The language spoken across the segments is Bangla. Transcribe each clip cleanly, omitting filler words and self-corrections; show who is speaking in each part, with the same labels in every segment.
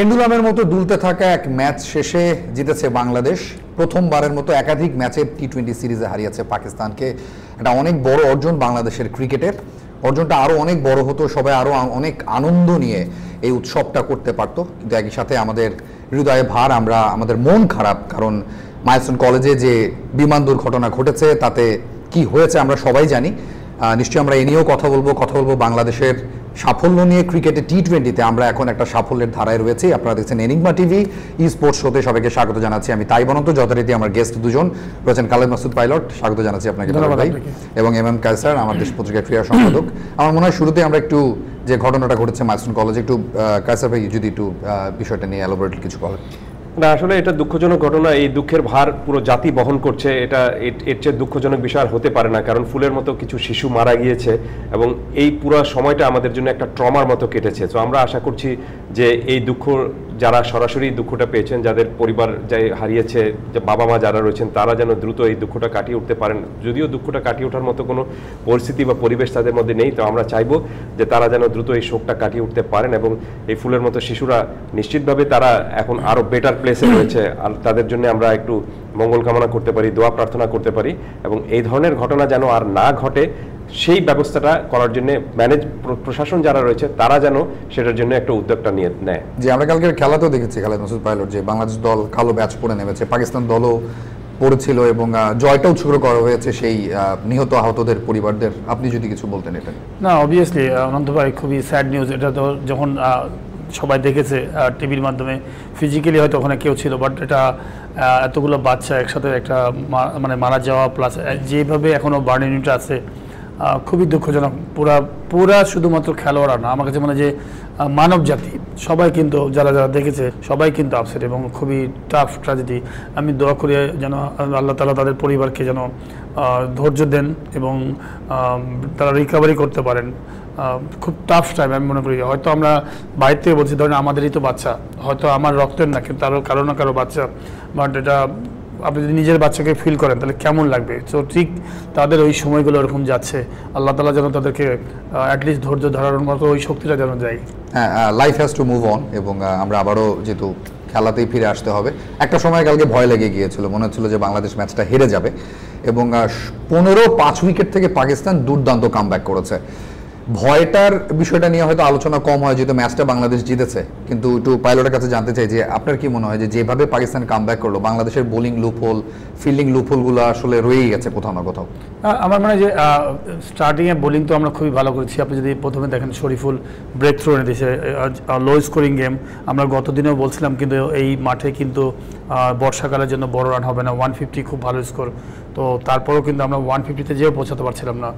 Speaker 1: পেন্ডুলামের মতো দুলতে থাকা এক ম্যাচ শেষে জিতেছে বাংলাদেশ। প্রথমবারের মতো একাধিক ম্যাচে টি-20 সিরিজে হারিয়েছে পাকিস্তানকে। এটা অনেক বড় অর্জন বাংলাদেশের ক্রিকেটের। অর্জনটা আরও অনেক বড় হতো, সবাই আরও অনেক আনন্দ নিয়ে এই উৎসবটা করতে পারতো, কিন্তু একই সাথে আমাদের হৃদয়ে ভার, আমাদের মন খারাপ, কারণ মাইলস্টোন কলেজে যে বিমান দুর্ঘটনা ঘটেছে তাতে কি হয়েছে আমরা সবাই জানি। নিশ্চয়ই আমরা এ নিয়েও কথা বলবো বাংলাদেশের সাফল্য নিয়ে। ক্রিকেটে টি-20তে আমরা এখন একটা সাফল্যের ধারায় রয়েছি। আপনারা দেখছেন এনিগমা টিভি ই স্পোর্টস শোতে সবাইকে স্বাগত জানাচ্ছি। আমি তাই বনন্ত, যথারীতি আমার গেস্ট দুজন রয়েছেন, খালেদ মাসুদ পাইলট, স্বাগত জানাচ্ছি আপনাকে ভাই, এবং এম কায়সার, আমার দেশ পত্রিকার ক্রীড়া সম্পাদক। আমার মনে হয় শুরুতে আমরা একটু যে ঘটনাটা ঘটেছে মাইলস্টোন কলেজে, একটু কায়সার ভাই যদি একটু বিষয়টা নিয়ে এলাবোরেট কিছু বলেন।
Speaker 2: না, আসলে এটা দুঃখজনক ঘটনা। এই দুঃখের ভার পুরো জাতি বহন করছে। এর চেয়ে দুঃখজনক বিষয় আর হতে পারে না, কারণ ফুলের মতো কিছু শিশু মারা গিয়েছে এবং এই পুরো সময়টা আমাদের জন্য একটা ট্রমার মতো কেটেছে। তো আমরা আশা করছি যে এই দুঃখ, যারা সরাসরি দুঃখটা পেয়েছেন, যাদের পরিবার যাই হারিয়েছে, যে বাবা মা যারা রয়েছেন, তারা যেন দ্রুত এই দুঃখটা কাটিয়ে উঠতে পারেন। যদিও দুঃখটা কাটিয়ে ওঠার মতো কোনো পরিস্থিতি বা পরিবেশ তাদের মধ্যে নেই, তো আমরা চাইবো যে তারা যেন দ্রুত এই শোকটা কাটিয়ে উঠতে পারেন এবং এই ফুলের মতো শিশুরা নিশ্চিতভাবে তারা এখন আরও বেটার প্লেসে রয়েছে, আর তাদের জন্য আমরা একটু মঙ্গল কামনা করতে পারি, দোয়া প্রার্থনা করতে পারি, এবং এই ধরনের ঘটনা যেন আর না ঘটে সেই ব্যবস্থাটা করার জন্য প্রশাসন যারা রয়েছে তারা যেন সেটার জন্য একটা উদ্যোগটা নিয়ে নেয়।
Speaker 1: যে আমরা কালকে খেলাতেও দেখেছি খালেদ মাসুদ পাইলট, যে বাংলাদেশ দল কালো ব্যাচ পরে নেমেছে, পাকিস্তান দলও পড়েছিল এবং জয়টা উৎসর্গ করা হয়েছে সেই নিহত আহতদের পরিবারদের। আপনি যদি কিছু বলতেন এটা।
Speaker 3: না, অবভিয়াসলি অনন্ত ভাই, খুবই স্যাড নিউজ এটা। তো যখন সবাই দেখেছে টিভির মাধ্যমে, ফিজিক্যালি হয়তো ওখানে কেউ ছিল, বাট এটা এতগুলো বাচ্চা একসাথে একটা মানে মারা যাওয়া, প্লাস যেভাবে এখনও বার্ন ইউনিট আছে, খুবই দুঃখজনক। পুরা শুধুমাত্র খেলোয়াড়রা না, আমার কাছে মনে হয় যে মানব জাতি সবাই কিন্তু, যারা দেখেছে সবাই কিন্তু আপসেট এবং খুবই টাফ ট্র্যাজেডি। আমি দোয়া করি যেন আল্লাহ তাআলা তাদের পরিবারকে যেন ধৈর্য দেন এবং তারা রিকভারি করতে পারেন। খুব টাফ টাইম আমি মনে করি। হয়তো আমরা বাইরে থেকে বলছি, ধরেন আমাদেরই তো বাচ্চা, হয়তো আমার রক্তের না, কিন্তু তারও কারো না কারো বাচ্চা, বাট এটা আপনি যদি নিজের বাচ্চাকে ফিল করেন তাহলে কেমন লাগবে। তো ঠিক তাদের ওই সময়গুলো এরকম যাচ্ছে, আল্লাহ তাআলা যেন তাদেরকে অ্যাটলিস্ট ধৈর্য ধরার মতো ওই শক্তিটা যেন যায়।
Speaker 1: হ্যাঁ, life has to move on, এবং আমরা আবারও যেহেতু খেলাতেই ফিরে আসতে হবে। একটা সময় কালকে ভয় লেগে গিয়েছিল, মনে হচ্ছিল যে বাংলাদেশ ম্যাচটা হেরে যাবে, এবং 15-5 উইকেট থেকে পাকিস্তান দুর্দান্ত কামব্যাক করেছে। ভয়টার বিষয়টা নিয়ে হয়তো আলোচনা কম হয় যেহেতু ম্যাচটা বাংলাদেশ জিতেছে, কিন্তু একটু পাইলটের কাছে জানতে চাই যে আপনার কি মনে হয় যে যেভাবে পাকিস্তান কামব্যাক করলো, বাংলাদেশের বোলিং লুপহোল, ফিল্ডিং লুপহোলগুলো আসলে রয়েই গেছে কোথাও না কোথাও?
Speaker 3: আমার মনে হয় যে স্টার্টিংয়ে বোলিং তো আমরা খুবই ভালো করেছি। আপনি যদি প্রথমে দেখেন, শরীফুল ব্রেক থ্রু এনে দিয়েছে, লো স্কোরিং গেম। আমরা গত দিনেও বলছিলাম, কিন্তু এই মাঠে কিন্তু বর্ষাকালের জন্য বড় রান হবে না, 150 খুব ভালো স্কোর। তো তারপরেও কিন্তু আমরা 150-তে যেও পৌঁছাতে পারছিলাম না।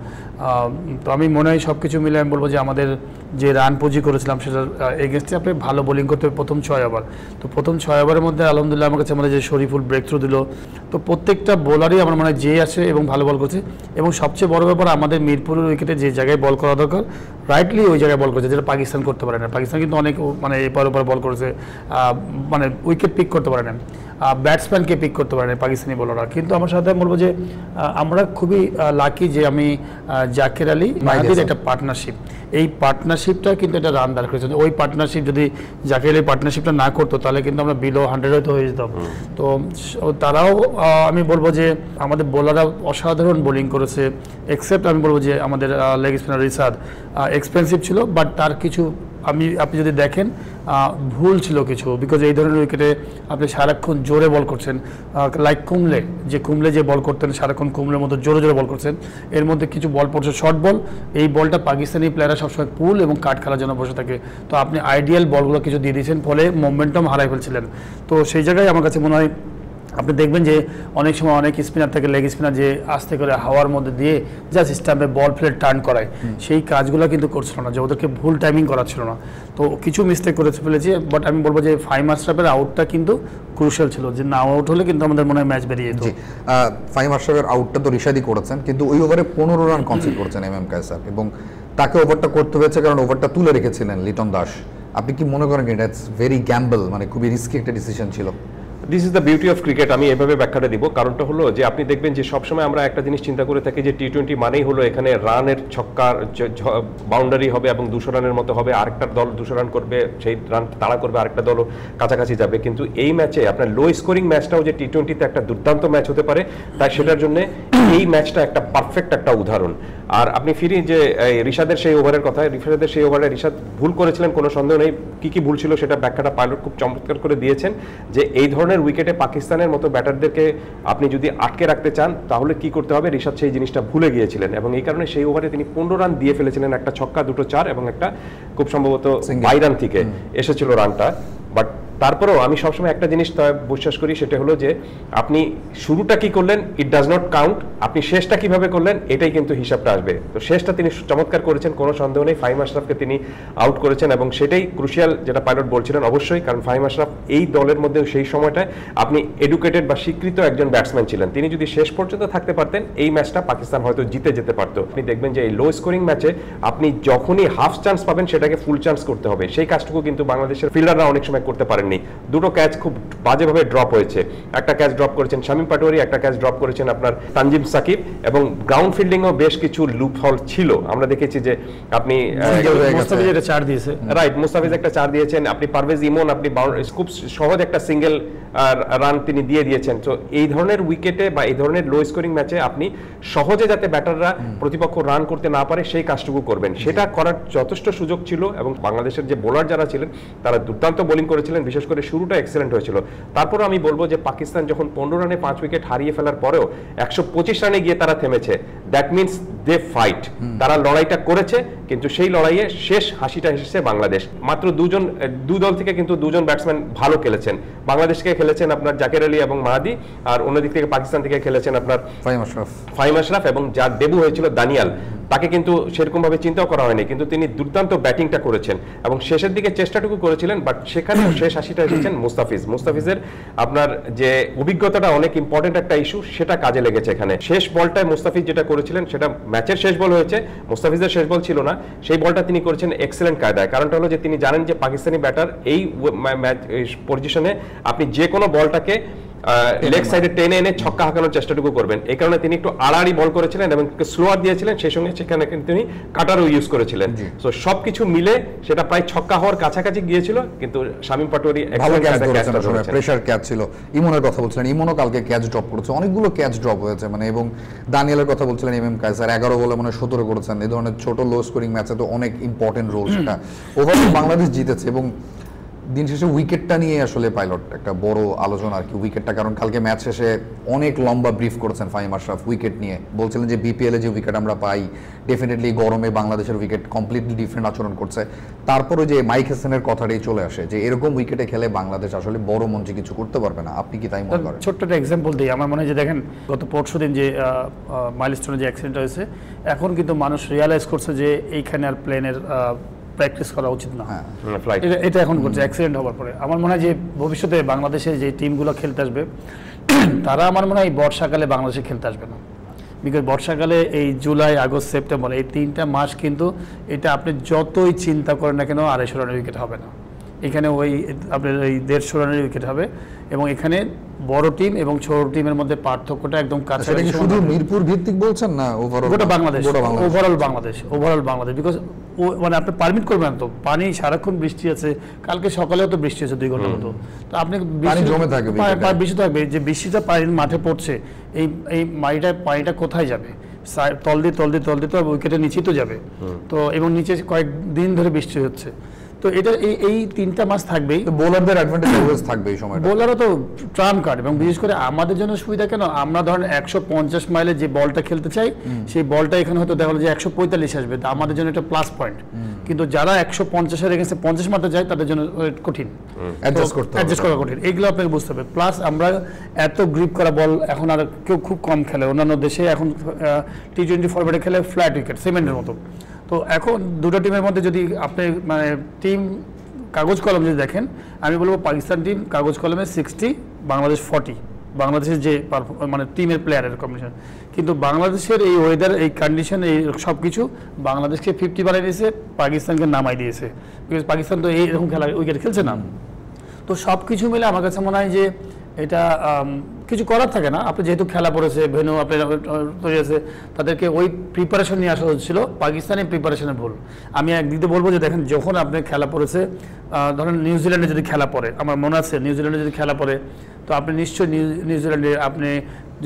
Speaker 3: তো আমি মনে হয় সব কিছু মিলে আমি বলবো যে আমাদের যে রান পুঁজি করেছিলাম সেটার এগেনস্টে আপনি ভালো বোলিং করতে হবে প্রথম 6 ওভার। তো প্রথম 6 ওভারের মধ্যে আলহামদুলিল্লাহ আমার কাছে মনে হয় যে শরীফুল ব্রেক থ্রু দিল। তো প্রত্যেকটা বোলারই আমার মনে হয় যে আসে এবং ভালো বল করছে, এবং সবচেয়ে বড় ব্যাপার আমাদের মিরপুরের উইকেটে যে জায়গায় বল করা দরকার রাইটলি ওই জায়গায় বল করেছে, যেটা পাকিস্তান করতে পারে না। পাকিস্তান কিন্তু অনেক মানে এপার ওপার বল করেছে, মানে উইকেট পিক করতে পারে না, ব্যাটসম্যানকে পিক করতে পারে না পাকিস্তানি বোলাররা। কিন্তু আমার সাথে বলবো যে আমরা খুবই লাকি যে আমি জাকের আলী মাহাদির একটা পার্টনারশিপ, এই পার্টনারশিপটা কিন্তু একটা রান দাঁড় করেছে। ওই পার্টনারশিপ যদি জাকের আলী পার্টনারশিপটা না করতো তাহলে কিন্তু আমরা বিলো 100 হয়তো হয়ে যেতাম। তো তারাও আমি বলবো যে আমাদের বোলাররা অসাধারণ বোলিং করেছে, এক্সেপ্ট আমি বলবো যে আমাদের লেগ স্পিনার রিসাদ এক্সপেন্সিভ ছিল, বাট তার কিছু আপনি যদি দেখেন ভুল ছিল কিছু, বিকজ এই ধরনের উইকেটে আপনি সারাক্ষণ জোরে বল করছেন, লাইক কুমলে যে বল করতেন সারাক্ষণ কুমলের মতো জোরে জোরে বল করছেন, এর মধ্যে কিছু বল পড়ছে শর্ট বল। এই বলটা পাকিস্তানি প্লেয়াররা সবসময় পুল এবং কাট খেলার জন্য বসে থাকে, তো আপনি আইডিয়াল বলগুলো কিছু দিয়ে দিয়েছেন, ফলে মোমেন্টাম হারাই ফেলছিলেন। তো সেই জায়গায় আমার কাছে মনে হয় আপনি দেখবেন যে অনেক সময় অনেক স্পিনার থেকে লেগ স্পিনার যে আস্তে করে হাওয়ার মধ্যে দিয়ে জাস্ট স্টাম্পে বল প্লেট টার্ন করায়, সেই কাজগুলো কিন্তু করছিল না, যে ওদেরকে ভুল টাইমিং করাচ্ছিল না। তো কিছু মিস্টেক করে ফেলেছে, বাট আমি বলবো যে ফাহিম আশরাফের আউটটা কিন্তু ক্রুশাল ছিল, যে না আউট হলে কিন্তু আমাদের মনে হয় ম্যাচ বেরিয়ে যেত।
Speaker 1: ফাহিম আশরাফের আউটটা তো রিশাদই করেছেন, কিন্তু ওই ওভারে 15 রান কনসিড করেছেন এম কায়সার, এবং তাকে ওভারটা করতে হয়েছে কারণ ওভারটা তুলে রেখেছিলেন লিটন দাস। আপনি কি মনে করেন এটা ভেরি গ্যাম্বল, মানে খুবই রিস্কি একটা ডিসিশন ছিল?
Speaker 2: This is the beauty of cricket, আমি এভাবে ব্যাখ্যাটা দিব। কারণটা হলো যে আপনি দেখবেন যে সবসময় আমরা একটা জিনিস চিন্তা করে থাকি যে টি-20 মানেই হলো এখানে রানের ছক্কার বাউন্ডারি হবে এবং 200 রানের মতো হবে, আরেকটা দল 200 রান করবে, সেই রান তাড়া করবে, আরেকটা দলও কাছাকাছি যাবে। কিন্তু এই ম্যাচে আপনার লো স্কোরিং ম্যাচটাও যে টি-20তে একটা দুর্দান্ত ম্যাচ হতে পারে, তাই সেটার জন্য এই ম্যাচটা একটা পারফেক্ট একটা উদাহরণ। আর আপনি ফিরি যে ঋষাদের সেই ওভারের কথা, ঋষাদের সেই ওভারে ঋষাদ ভুল করেছিলেন, কোনো সন্দেহ নেই। কি ভুল ছিল সেটা ব্যাখ্যাটা পাইলট খুব চমৎকার করে দিয়েছেন, যে এই ধরনের উইকেটে পাকিস্তানের মতো ব্যাটারদেরকে আপনি যদি আটকে রাখতে চান তাহলে কি করতে হবে, ঋষাদ সেই জিনিসটা ভুলে গিয়েছিলেন এবং এই কারণে সেই ওভারে তিনি 15 রান দিয়ে ফেলেছিলেন, একটা ছক্কা, 2 4 এবং একটা খুব সম্ভবত 22 রান থেকে এসেছিল রানটা। বাট তারপরেও আমি সবসময় একটা জিনিস বিশ্বাস করি, সেটা হলো যে আপনি শুরুটা কি করলেন ইট ডাজ নট কাউন্ট, আপনি শেষটা কিভাবে করলেন এটাই কিন্তু হিসাবটা আসবে। তো শেষটা তিনি চমৎকার করেছেন, কোনো সন্দেহ নেই। ফাহিম আশরাফকে তিনি আউট করেছেন এবং সেটাই ক্রুশিয়াল, যেটা পাইলট বলছিলেন অবশ্যই, কারণ ফাহিম আশরাফ এই দলের মধ্যে সেই সময়টায় আপনি এডুকেটেড বা স্বীকৃত একজন ব্যাটসম্যান ছিলেন, তিনি যদি শেষ পর্যন্ত থাকতে পারতেন এই ম্যাচটা পাকিস্তান হয়তো জিতে যেতে পারতো। আপনি দেখবেন যে এই লো স্কোরিং ম্যাচে আপনি যখনই হাফ চান্স পাবেন সেটাকে ফুল চান্স করতে হবে, সেই কাজটুকু কিন্তু বাংলাদেশের ফিল্ডাররা অনেক সময় করতে পারেননি। দুটো ক্যাচ খুব বাজেভাবে ড্রপ হয়েছে, একটা ক্যাচ ড্রপ করেছেন শামীম পাটোয়ারি, একটা ক্যাচ ড্রপ করেছেন আপনার তানজিম সাকিব, এবং গ্রাউন্ড ফিল্ডিংও বেশ কিছু লুপ হল ছিল। আমরা দেখেছি যে আপনি
Speaker 3: মুস্তাফিজ একটা 4 দিয়েছে,
Speaker 2: রাইট, মুস্তাফিজ একটা 4 দিয়েছেন, আপনি পারভেজ ইমন আপনি খুব সহজ একটা সিঙ্গেল রান তিনি দিয়ে দিয়েছেন। তো এই ধরনের উইকেটে বা এই ধরনের লো স্কোরিং ম্যাচে আপনি সহজে যাতে ব্যাটাররা প্রতিপক্ষ রান করতে না পারে সেই কাজটুকু করবেন, সেটা করার যথেষ্ট সুযোগ ছিল এবং বাংলাদেশের যে বোলার যারা ছিলেন তারা দুর্দান্ত বোলিং করেছিলেন, বিশেষ করে শুরুটা এক্সেলেন্ট হয়েছিল। তারপরে আমি বলবো যে পাকিস্তান যখন 15 রানে 5 উইকেট হারিয়ে ফেলার পরেও 125 রানে গিয়ে তারা থেমেছে, দ্যাট মিনস দে ফাইট, তারা লড়াইটা করেছে, কিন্তু সেই লড়াইয়ে শেষ হাসিটা এসেছে বাংলাদেশ। মাত্র দুই দল থেকে কিন্তু 2 জন ব্যাটসম্যান ভালো খেলেছেন, বাংলাদেশ থেকে খেলেছেন আপনার জাকের আলী এবং মাহাদি, আর অন্যদিক থেকে পাকিস্তান থেকে খেলেছেন আপনার ফাহিম আশরাফ, এবং যার ডেবু হয়েছিল দানিয়াল, তাকে কিন্তু সেরকম ভাবে চিন্তাও করা হয়নি, কিন্তু তিনি দুর্দান্ত ব্যাটিংটা করেছেন এবং শেষের দিকে চেষ্টাটুকু করেছিলেন। বাট সেখানে শেষ হাসিটা এসেছেন মুস্তাফিজের আপনার যে অভিজ্ঞতাটা অনেক ইম্পর্টেন্ট একটা ইস্যু, সেটা কাজে লেগেছে এখানে। শেষ বলটায় মুস্তাফিজ যেটা করেছিলেন সেটা ম্যাচের শেষ বল হয়েছে, মুস্তাফিজের শেষ বল ছিল না, সেই বলটা তিনি করেছেন এক্সেলেন্ট কায়দায়। কারণটা হলো যে তিনি জানেন যে পাকিস্তানি ব্যাটার এই ম্যাচ পজিশনে আপনি যে কোনো বলটাকে লেগ সাইডে টেনে এনে ছক্কা হাঁকানোর চেষ্টাটুকু করবেন, এই কারণে তিনি একটু আড়াআড়ি বল করেছিলেন এবং স্লোয়ার দিয়েছিলেন, সেই সঙ্গে সেখানে তিনি কাটারও ইউজ করেছিলেন। তো সবকিছু মিলে সেটা প্রায় ছক্কা হওয়ার কাছাকাছি গিয়েছিল, কিন্তু শামীম পাটোয়ারি
Speaker 1: প্রেসার ক্যাচ ছিল। ইমনের কথা বলছিলেন, ইমনও কালকে ক্যাচ ড্রপ করেছে, অনেকগুলো ক্যাচ ড্রপ হয়েছে মানে, এবং দানিয়ালের কথা বলছিলেন এম কায়সার 11 বলে মানে 17 করেছেন। এই ধরনের ছোট লো স্কোরিং ম্যাচে তো অনেক ইম্পর্টেন্ট রোল, সেটা ওভারঅল বাংলাদেশ জিতেছে। এবং দিন শেষে উইকেটটা নিয়ে আসলে পাইলট একটা বড় আলোচনা আর কি, উইকেটটা, কারণ কালকে ম্যাচ শেষে অনেক লম্বা ব্রিফ করেছেন ফাহিম আশরাফ উইকেট নিয়ে, বলছিলেন যে বিপিএল এ যে উইকেট আমরা পাই ডেফিনেটলি গরমে বাংলাদেশের উইকেট কমপ্লিটলি ডিফারেন্ট আচরণ করছে। তারপরে যে মাইক হাসানের কথাটাই চলে আসে যে এরকম উইকেটে খেলে বাংলাদেশ আসলে বড় মঞ্চে কিছু করতে পারবে না, আপনি কি তাই মনে করেন?
Speaker 3: ছোট্ট একটা এক্সাম্পল দিই, আমার মনে হয় যে দেখেন গত পরশুদিন যে মাইলস্টোনে যে অ্যাক্সিডেন্ট হয়েছে, এখন কিন্তু মানুষ রিয়ালাইজ করছে যে এইখানে আর প্লেনের প্র্যাকটিস করা উচিত না, এটা এখন করছে অ্যাক্সিডেন্ট হওয়ার পরে। আমার মনে হয় যে ভবিষ্যতে বাংলাদেশের যে টিমগুলো খেলতে আসবে তারা আমার মনে হয় বর্ষাকালে বাংলাদেশে খেলতে আসবে না, বিকজ বর্ষাকালে এই জুলাই আগস্ট সেপ্টেম্বর এই 3টা মাস কিন্তু এটা আপনি যতই চিন্তা করেন না কেন 250 রানের উইকেট হবে না, এখানে ওই আপনার ওই 150 রানের উইকেট হবে। এবং এখানে বড় টিম এবং ছোট টিমের মধ্যে পার্থক্যটা একদম কাছাকাছি।
Speaker 1: শুধু মিরপুর ভিত্তিক বলছেন না,
Speaker 3: গোটা বাংলাদেশ, ওভারঅল বাংলাদেশ, বিকজ মানে আপনি পারমিট করবেন তো, পানি সারাক্ষণ বৃষ্টি আছে, কালকে সকালেও তো বৃষ্টি আছে 2 ঘন্টার মতো, তো আপনি
Speaker 1: জমে থাকবে,
Speaker 3: বৃষ্টি থাকবে, যে বৃষ্টিটা মাঠে পড়ছে, এই পানিটা কোথায় যাবে? তল দিয়ে তো উইকেটের নিচেই তো যাবে। তো এবং নিচে কয়েকদিন ধরে বৃষ্টি হচ্ছে, তো এটা এই 3টা মাস থাকবেই,
Speaker 1: বোলারদের অ্যাডভান্টেজ অলওয়েজ থাকবে এই সময়টা,
Speaker 3: বোলারও তো ট্রাম কার্ড। এবং বিশেষ করে আমাদের জন্য সুবিধা কেন, আমরা ধরেন 150 মাইলে যে বলটা খেলতে চাই সেই বলটা এখানে হয়তো দেখা যায় 145 আসবে, তা আমাদের জন্য একটা প্লাস পয়েন্ট। কিন্তু যারা 150-এর এগেইনস্টে 50 মারতে যায় তাদের জন্য কঠিন, অ্যাডজাস্ট করা কঠিন, এইগুলো আপনাকে বুঝতে হবে। প্লাস আমরা এত গ্রিপ করা বল এখন আর কেউ খুব কম খেলে, অন্যান্য দেশে এখন টি-20 ফরম্যাটে খেলে ফ্ল্যাট উইকেট সিমেন্টের মতো। তো এখন দুটো টিমের মধ্যে যদি আপনি মানে টিম কাগজ কলম যদি দেখেন, আমি বলবো পাকিস্তান টিম কাগজ কলমে 60, বাংলাদেশ 40, বাংলাদেশের যে মানে টিমের প্লেয়ারের কম্বিনেশন। কিন্তু বাংলাদেশের এই ওয়েদার, এই কন্ডিশন, এই সব কিছু বাংলাদেশকে 50 বানিয়ে দিয়েছে, পাকিস্তানকে নামাই দিয়েছে, বিকজ পাকিস্তান তো এইরকম খেলা উইকেট খেলছে না। তো সব কিছু মিলে আমার কাছে মনে হয় যে এটা কিছু করার থাকে না, আপনি যেহেতু খেলা পড়েছে, ভেন্যু আপনার তৈরি আছে, তাদেরকে ওই প্রিপারেশন নিয়ে আসা হচ্ছিল। পাকিস্তানি প্রিপারেশনের ভুল। আমি একদিক দিয়ে বলবো যে দেখেন, যখন আপনি খেলা পড়েছে, ধরেন নিউজিল্যান্ডে যদি খেলা পড়ে, আমার মনে আছে নিউজিল্যান্ডে যদি খেলা পড়ে, তো আপনি নিশ্চয়ই নিউজিল্যান্ডে আপনি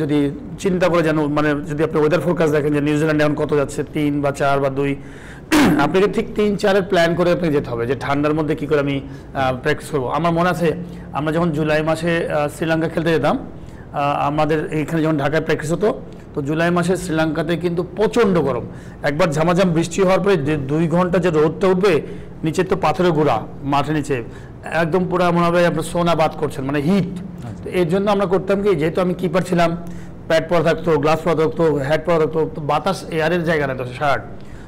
Speaker 3: যদি চিন্তা করে জানো, মানে যদি আপনি ওয়েদার ফোরকাস্ট দেখেন যে নিউজিল্যান্ডে এখন কত যাচ্ছে, 3 বা 4 বা 2, আপনাকে ঠিক 3-4-এর প্ল্যান করে আপনি যেতে হবে যে ঠান্ডার মধ্যে কী করে আমি প্র্যাকটিস করবো। আমার মনে আছে আমরা যখন জুলাই মাসে শ্রীলঙ্কা খেলতে যেতাম, আমাদের এইখানে যখন ঢাকায় প্র্যাকটিস হতো, তো জুলাই মাসে শ্রীলঙ্কাতে কিন্তু প্রচণ্ড গরম। একবার ঝামাঝাম বৃষ্টি হওয়ার পরে 2 ঘন্টা যে রোদটা উঠবে, নিচে তো পাথরের গুঁড়া, মাঠে নিচে একদম পুরো মনে হবে আপনার সোনা বাদ করছেন, মানে হিট। তো এর জন্য আমরা করতাম কি, যেহেতু আমি কিপার ছিলাম, প্যাড পরা থাকতো, গ্লাভস পরা থাকতো, হ্যাট পরা থাকতো, তো বাতাস এয়ারের জায়গা না, তো শার্ট,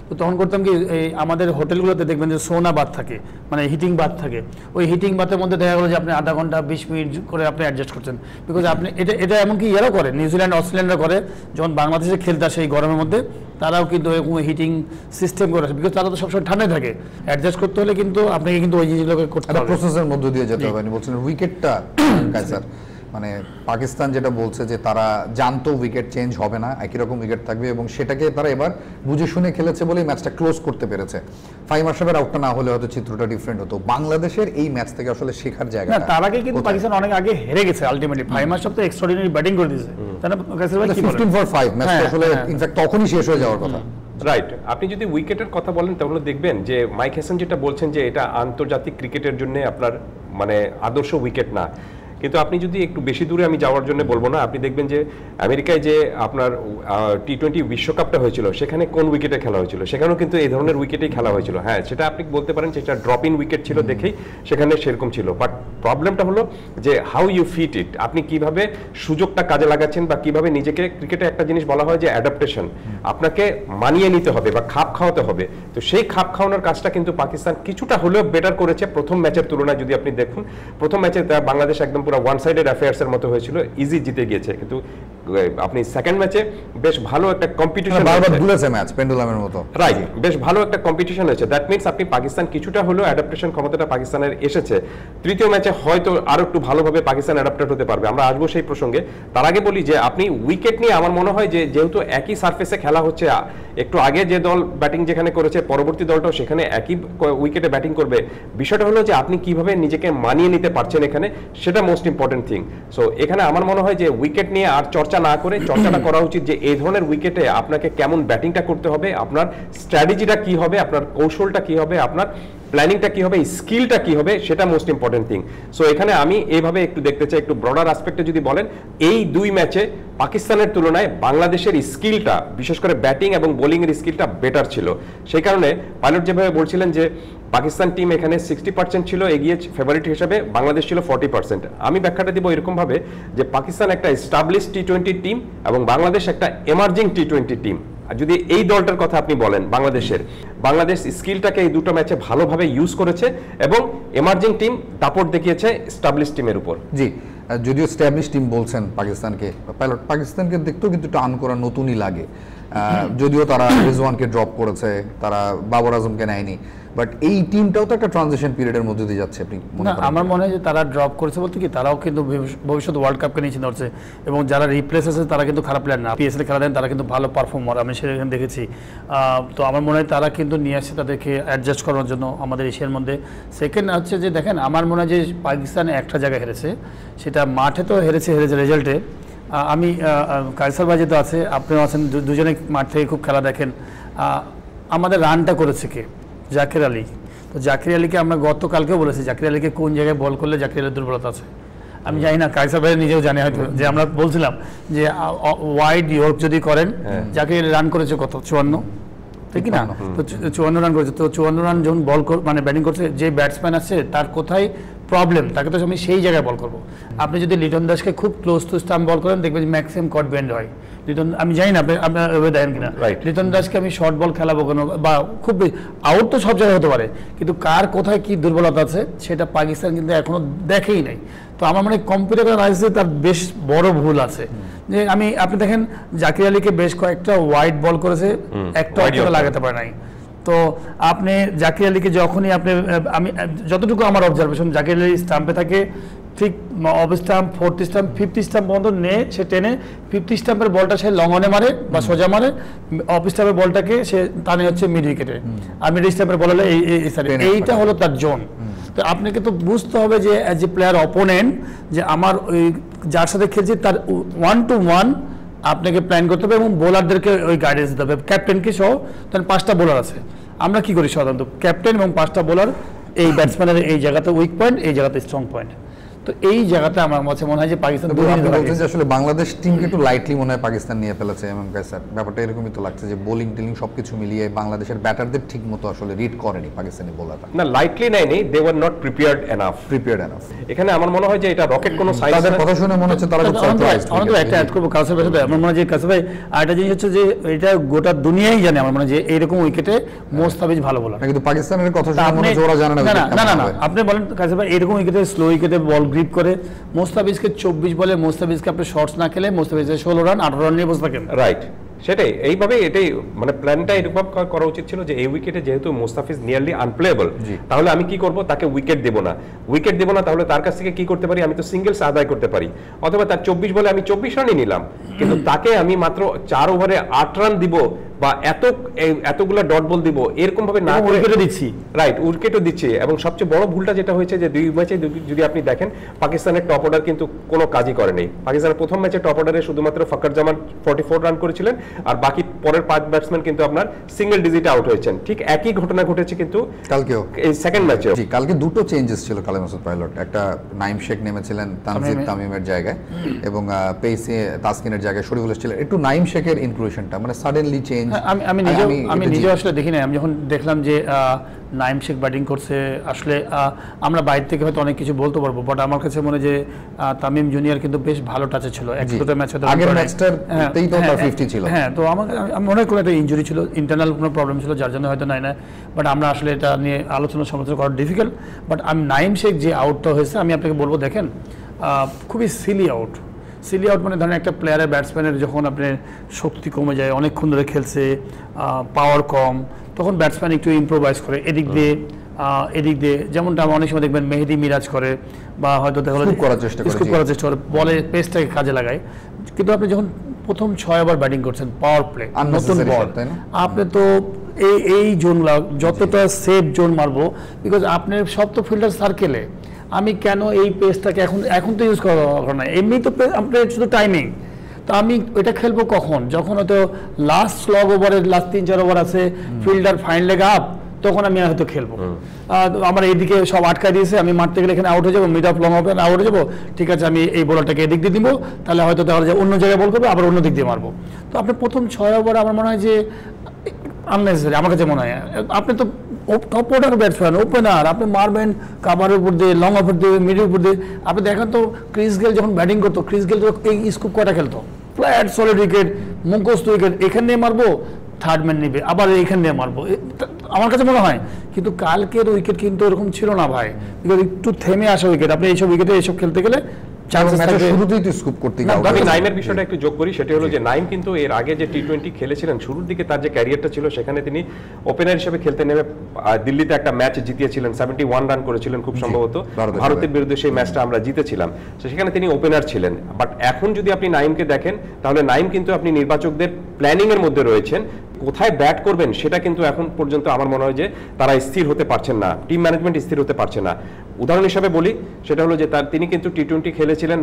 Speaker 3: তো তখন করতাম কি, এই আমাদের হোটেলগুলোতে দেখবেন যে সোনা বাথ থাকে, মানে হিটিং বাথ থাকে। ওই হিটিং বাথের মধ্যে দেখা গেলো যে আপনি আধা ঘন্টা 20 মিনিট করে আপনি অ্যাডজাস্ট করছেন, বিকজ আপনি এটা এমনকি ইয়ারাও করে, নিউজিল্যান্ড অস্ট্রেলিয়ানরা করে, যখন বাংলাদেশে খেলতে আসে এই গরমের মধ্যে, তারাও কিন্তু এরকম হিটিং সিস্টেম করে আসে, বিকজ তারা তো সবসময় ঠান্ডায় থাকে। অ্যাডজাস্ট করতে হলে কিন্তু আপনাকে কিন্তু ওই জিনিসগুলোকে করতে হবে,
Speaker 1: প্রসেসের মধ্য দিয়ে যেতে হবে। আপনি বলছেন উইকেটটা কায়সার, মানে পাকিস্তান যেটা বলছে যে তারা জানতো উইকেট চেঞ্জ হবে না, একই রকম উইকেট থাকবে, এবং সেটাকে তারা এবার বুঝে শুনে খেলেছে বলেই ম্যাচটা ক্লোজ করতে পেরেছে। ফাহিম আশরাফের আউটটা না হলে হয়তো চিত্রটা ডিফারেন্ট হতো। বাংলাদেশের এই ম্যাচ থেকে আসলে শেখার জায়গা,
Speaker 3: তার আগে কিন্তু পাকিস্তান অনেক আগে হেরে গেছে আলটিমেটলি। ফাহিম আশরাফ তো এক্সট্রাঅর্ডিনারি ব্যাটিং করে দিয়েছে, তাই না?
Speaker 1: 15-5 ম্যাচটা আসলে ইনফ্যাক্ট তখনই শেষ হয়ে যাওয়ার কথা।
Speaker 2: রাইট। আপনি যদি উইকেটের কথা বলেন তাহলে দেখবেন যে মাইক হেসন যেটা বলছেন যে এটা আন্তর্জাতিক ক্রিকেটের জন্য আপনার মানে আদর্শ উইকেট না, কিন্তু আপনি যদি একটু বেশি দূরে আমি যাওয়ার জন্য বলবো না, আপনি দেখবেন যে আমেরিকায় যে আপনার T20 বিশ্বকাপটা হয়েছিল, সেখানে কোন উইকেটে খেলা হয়েছিল, সেখানেও কিন্তু এই ধরনের উইকেটেই খেলা হয়েছিল। হ্যাঁ, সেটা আপনি বলতে পারেন যে এটা ড্রপ ইন উইকেট ছিল দেখেই সেখানে সেরকম ছিল, বাট প্রবলেমটা হলো যে হাউ ইউ ফিট ইট, আপনি কিভাবে সুযোগটা কাজে লাগাচ্ছেন বা কিভাবে নিজেকে, ক্রিকেটে একটা জিনিস বলা হয় যে অ্যাডাপ্টেশন, আপনাকে মানিয়ে নিতে হবে বা খাপ খাওয়াতে হবে। তো সেই খাপ খাওয়ানোর কাজটা কিন্তু পাকিস্তান কিছুটা হলেও বেটার করেছে প্রথম ম্যাচের তুলনায়। যদি আপনি দেখুন প্রথম ম্যাচে বাংলাদেশ একদম পুরো ওয়ান সাইডেড অ্যাফেয়ার্স এর মতো হয়েছিল, ইজি জিতে গিয়েছে, কিন্তু আপনি সেকেন্ড ম্যাচে বেশ ভালো একটা কম্পিটিশন,
Speaker 1: বারবার ভুলেছে ম্যাচ পেন্ডুলামের মতো,
Speaker 2: রাইট, বেশ ভালো একটা কম্পিটিশন হয়েছে। দ্যাট মিন্স আপনি পাকিস্তান কিছুটা হলেও অ্যাডাপ্টেশন ক্ষমতাটা পাকিস্তানের এসেছে। তৃতীয় ম্যাচে হয়তো আরো একটু ভালোভাবে পাকিস্তান অ্যাডাপ্টেড হতে পারবে, আমরা আসবো সেই প্রসঙ্গে। তার আগে বলি যে আপনি উইকেট নিয়ে আমার মনে হয় যে যেহেতু একই সারফেসে খেলা হচ্ছে, একটু আগে যে দল ব্যাটিং যেখানে করেছে পরবর্তী দলটাও সেখানে একই উইকেটে ব্যাটিং করবে, বিষয়টা হলো যে আপনি কিভাবে নিজেকে মানিয়ে নিতে পারছেন এখানে, সেটা মোস্ট ইম্পর্টেন্ট থিং। সো এখানে আমার মনে হয় যে উইকেট নিয়ে আর চর্চা না করে চর্চাটা করা উচিত যে এই ধরনের উইকেটে আপনাকে কেমন ব্যাটিংটা করতে হবে, আপনার স্ট্র্যাটেজিটা কি হবে, আপনার কৌশলটা কি হবে, আপনার প্ল্যানিংটা কি হবে, স্কিলটা কি হবে, সেটা মোস্ট ইম্পর্টেন্ট থিং। সো এখানে আমি এইভাবে একটু দেখতে চাই, একটু ব্রডার অ্যাসপেক্টে যদি বলেন, এই দুই ম্যাচে পাকিস্তানের তুলনায় বাংলাদেশের স্কিলটা, বিশেষ করে ব্যাটিং এবং বোলিং এর স্কিলটা বেটার ছিল। সেই কারণে পাইলট যেভাবে বলছিলেন যে পাকিস্তান টিম এখানে 60% ছিল এগিয়ে ফেভারিট হিসেবে, বাংলাদেশ ছিল 40%। আমি ব্যাখ্যাটা দিব এরকম ভাবে যে পাকিস্তান একটা এস্টাবলিশ T20 টিম এবং বাংলাদেশ একটা এমার্জিং T20 টিম। আর যদি এই দলটার কথা আপনি বলেন বাংলাদেশ স্কিলটাকে এই দুটো ম্যাচে ভালোভাবে ইউজ করেছে এবং এমার্জিং টিম দাপট দেখিয়েছে এস্টাবলিশ টিমের উপর।
Speaker 1: জি, যদিও এস্টাবলিশ টিম বলছেন পাকিস্তানকে, পাইলট পাকিস্তানকে দেখতেও কিন্তু টার্ন করা নতুনই লাগে, যদিও তারা রিজওয়ানকে ড্রপ করেছে, তারা বাবর আজমকে নেয়নি, বাট এই টিমটাও তো একটা ট্রানজিশন পিরিয়ডের মধ্যে দিয়ে যাচ্ছে। আপনি
Speaker 3: না, আমার মনে হয় যে তারা ড্রপ করেছে বলতে কি, তারাও কিন্তু ভবিষ্যৎ ওয়ার্ল্ড কাপকে নিয়ে চিন্তা করছে, এবং যারা রিপ্লেস আছে তারা কিন্তু খারাপ প্লেয়ার না, PSL খেলা দেন তারা কিন্তু ভালো পারফর্মার, আমি সেখানে দেখেছি। তো আমার মনে হয় তারা কিন্তু নিয়ে আসছে তাদেরকে অ্যাডজাস্ট করার জন্য আমাদের এশিয়ার মধ্যে। সেকেন্ড হচ্ছে যে দেখেন, আমার মনে হয় যে পাকিস্তান একটা জায়গায় হেরেছে, সেটা মাঠে তো হেরেছে রেজাল্টে। আমি কায়সার ভাই যেহেতু আছে, আপনিও আছেন, দুজনে মাঠ থেকে খুব খেলা দেখেন। আমাদের রানটা করেছে কে? জাকির আলী। তো জাকির আলীকে আমরা গতকালকেও বলেছি, জাকির আলীকে কোন জায়গায় বল করলে জাকির আলীর দুর্বলতা আছে। আমি জানি না, কায়সার ভাই নিজেও জানে হয়তো, যে আমরা বলছিলাম যে ওয়াইড ইয়র্ক যদি করেন, জাকির আলী রান করেছে কত? 54, ঠিক না? তো 54 রান করেছে। তো 54 রান যখন বল মানে ব্যাটিং করছে, যে ব্যাটসম্যান আছে তার কোথায় প্রবলেম, তাকে তো আমি সেই জায়গায় বল করবো। আপনি যদি লিটন দাসকে খুব ক্লোজ টু স্টাম্প বল করেন, দেখবেন ম্যাক্সিমাম কট বেন্ড হয়। লিটন, আমি জানি না আপনার দেখেন কিনা, লিটন দাসকে আমি শর্ট বল খেলাবো কেন, বা খুব আউট তো সব জায়গায় হতে পারে, কিন্তু কার কোথায় কি দুর্বলতা আছে সেটা পাকিস্তান কিন্তু এখনো দেখেই নাই। তো আমার মনে হয় কম্পিউটার অ্যানালাইসিসে তার বেশ বড় ভুল আছে। যে আপনি দেখেন জাকির আলীকে বেশ কয়েকটা ওয়াইড বল করেছে, একটা লাগাতে পারে নাই। তো আপনি জাকির আলীকে যখনই আমি যতটুকু আমার অবজারভেশন, জাকির আলী স্টাম্পে থাকে ঠিক of stump, 4th stump, 5th stump পর্যন্ত নিয়ে সে টেনে 50 স্টাম্পের বলটা সে লং অনে মারে বা সোজা মারে, অফ স্টাম্পের বলটাকে সে টানে হচ্ছে মিড উইকেটে, আর মিড স্টাম্পের বল হলে এইটা হলো তার জোন। তো আপনাকে তো বুঝতে হবে যে অ্যাজ এ প্লেয়ার অপোনেন্ট, যে আমার ওই যার সাথে খেলছি তার 1-to-1 আপনাকে প্ল্যান করতে হবে এবং বোলারদেরকে ওই গাইডেন্স দিতে হবে, ক্যাপ্টেনকে সহ। তার 5টা বোলার আছে, আমরা কি করি সাধারণত ক্যাপ্টেন এবং 5টা বোলার এই ব্যাটসম্যানের এই জায়গাতে উইক পয়েন্ট, এই জায়গাতে স্ট্রং পয়েন্ট। তো এই জায়গাতে আমার কাছে মনে হয় যে পাকিস্তান
Speaker 1: আসলে বাংলাদেশ টিমকে একটু লাইটলি মনে হয় পাকিস্তান নিয়ে ফেলেছে স্যার, ব্যাপারটা এরকমই তো লাগছে যে বোলিং টিলিং সবকিছু মিলিয়ে বাংলাদেশের ব্যাটারদের ঠিক মতো আসলে রিড করেনি পাকিস্তানি বোলাররা।
Speaker 2: না, লাইটলি নেয়নি, they were not prepared enough. এখানে আমার মনে হয় যে এটা রকেট কোনো সাইজ,
Speaker 1: তাদের কথা শুনে মনে হচ্ছে তারা খুব সারপ্রাইজড।
Speaker 3: আমরা একটা অ্যাড করব কাউসার ভাই সাথে। আমার মনে হয় যে কাউসার ভাই আরেকটা জিনিস হচ্ছে যে এটা গোটা দুনিয়াই জানে আমার মনে হয় যে এইরকম উইকেটে মোস্তাফিজ ভালো বোলার,
Speaker 1: কিন্তু পাকিস্তানের কথা শুনে মনে হচ্ছে ওরা জানে না।
Speaker 3: না আপনি বলেন কাউসার ভাই এরকম উইকেটে স্লো উইকেটে বল গ্রিপ করে মোস্তাফিজকে 24 বলে মোস্তাফিজকে আপনি শর্টস না খেলে মোস্তাফিজের 16 রান 18 রান নিয়ে বসে থাকেন।
Speaker 2: রাইট, সেটাই এইভাবে এটাই মানে প্ল্যানটা এরকম করা উচিত ছিল যে এই উইকেটে যেহেতু মোস্তাফিজ নিয়ারলি আনপ্লেয়েবল, তাহলে আমি কি করব, তাকে উইকেট দেব না, তাহলে তার কাছ থেকে কি করতে পারি, আমি তো সিঙ্গেলস আদায় করতে পারি, অথবা তার 24 বলে আমি 24 রানই নিলাম, কিন্তু তাকে আমি মাত্র 4 ওভারে 8 রান দিব বা এতগুলো ডট বল দিব এরকম ভাবে না করে
Speaker 3: উইকেটও দিচ্ছি।
Speaker 2: রাইট, উইকেটও দিচ্ছি। এবং সবচেয়ে বড় ভুলটা যেটা হয়েছে যে 2 ম্যাচে যদি আপনি দেখেন পাকিস্তানের টপ অর্ডার কিন্তু কোনো কাজই করেনি। পাকিস্তানের প্রথম ম্যাচে টপ অর্ডারে শুধুমাত্র ফখর জামান 44 রান করেছিলেন, আর বাকি পরের 5 ব্যাটসম্যান কিন্তু আপনার সিঙ্গেল ডিজিটে আউট হয়েছেন। ঠিক একই ঘটনা ঘটেছে কিন্তু
Speaker 1: কালকেও,
Speaker 2: এই সেকেন্ড ম্যাচে।
Speaker 1: জি, কালকে দুটো চেঞ্জেস ছিল কালে মাসুদ পাইলট। একটা নাইম শেখ নেমেছিলেন তানজিদ তামিমের জায়গায় এবং পেসে তাসকিনের জায়গায় শরীফুল ছিলেন। একটু নাইম শেখের ইনক্লুশনটা মানে সাডেনলি চেঞ্জ।
Speaker 3: আমি নিজে আসলে দেখি না, আমি যখন দেখলাম যে নাইম শেখ ব্যাটিং করছে, আসলে আমরা বাইরে থেকে হয়তো অনেক কিছু বলতে পারবো, বাট আমার কাছে মনে হয় যে তামিম জুনিয়র কিন্তু বেশ ভালো টাচে ছিল। এক দুটো ম্যাচ
Speaker 1: আগের ম্যাচটাতেই তো তার 50 ছিল।
Speaker 3: হ্যাঁ, তো আমি মনে করি একটা ইনজুরি ছিল, ইন্টারনাল কোনো প্রবলেম ছিল যার জন্য হয়তো নাই না, বাট আমরা আসলে এটা নিয়ে আলোচনা সমালোচনা করা ডিফিকাল্ট। বাট আমি নাইম শেখ যে আউটটা হয়েছে আমি আপনাকে বলবো, দেখেন খুবই সিলি আউট মানে ধরেন একটা প্লেয়ারের ব্যাটসম্যানের যখন আপনার শক্তি কমে যায়, অনেকক্ষণ ধরে খেলছে, পাওয়ার কম, তখন ব্যাটসম্যান একটু ইম্প্রোভাইজ করে এদিক দিয়ে, যেমনটা আমরা অনেক সময় দেখবেন মেহেদি মিরাজ করে বা হয়তো দেখা
Speaker 1: স্কুপ করার চেষ্টা
Speaker 3: করে বলে পেসটাকে কাজে লাগায়। কিন্তু আপনি যখন প্রথম 6 ওভার ব্যাটিং করছেন পাওয়ার প্লে, নতুন বল, আপনি তো এই জোনগুলো যতটা সেফ জোন মারবো, বিকজ আপনার সব তো ফিল্ডার সার্কেলে, আমি কেন এই পেসটাকে এখন তো ইউজ করা না, এমনি তো আপনার শুধু টাইমিং। তো আমি এটা খেলবো কখন, যখন হয়তো লাস্ট স্লগ ওভারের লাস্ট 3-4 ওভার আছে, ফিল্ডার ফাইন লেগ আপ, তখন আমি হয়তো খেলবো। আমার এইদিকে সব আটকা দিয়েছে, আমি মারতে গেলে এখানে আউট হয়ে যাবো, মিড অফ লং অফে আউট হয়ে যাবো, ঠিক আছে আমি এই বোলারটাকে এদিক দিয়ে দিব, তাহলে হয়তো দেখা যায় অন্য জায়গায় বল করবো, আবার অন্য দিক দিয়ে মারবো। তো আপনি প্রথম 6 ওভার আমার মনে হয় যে আননেসেসারি, আমার কাছে মনে হয়। আপনি তো টপ অর্ডার ব্যাটসম্যান, ওপেনার, আপনি মারবেন কাভারের উপর দিয়ে, লং অফের দিয়ে, মিডের উপর দিয়ে। আপনি দেখেন তো ক্রিস গেল যখন ব্যাটিং করতো, ক্রিস গেল এই স্কুপ কয়টা খেলতো, ফ্ল্যাট সলিড উইকেট, মুখস্থ উইকেট, এখান নিয়ে মারবো, থার্ড ম্যান নিবে, আবার এইখান নিয়ে মারবো, আমার কাছে মনে হয়। কিন্তু কালকের উইকেট কিন্তু এরকম ছিল না ভাই, বিকজ একটু থেমে আসা উইকেট। আপনি এইসব উইকেটে এইসব খেলতে গেলে
Speaker 2: আমি নাইমের বিষয়টা একটু যোগ করি, সেটা হলো যে নাইম কিন্তু এর আগে যে টি-20 খেলেছিলেন, শুরুর দিকে তার যে ক্যারিয়ারটা ছিল সেখানে তিনি ওপেনার হিসেবে খেলতে নেমে দিল্লিতে একটা ম্যাচ জিতিয়েছিলেন, 71 রান করেছিলেন খুব সম্ভবত, ভারতের বিরুদ্ধে সেই ম্যাচটা আমরা জিতেছিলাম। তো সেখানে তিনি ওপেনার ছিলেন। বাট এখন যদি আপনি নাইমকে দেখেন, তাহলে নাইম কিন্তু আপনি নির্বাচকদের প্ল্যানিং এর মধ্যে রয়েছেন, কোথায় ব্যাট করবেন সেটা কিন্তু এখন পর্যন্ত আমার মনে হয় যে তারা স্থির হতে পারছেন না, টিম ম্যানেজমেন্ট স্থির হতে পারছে না। উদাহরণ হিসাবে বলি, সেটা হলো যে তিনি কিন্তু টি-20 খেলেছিলেন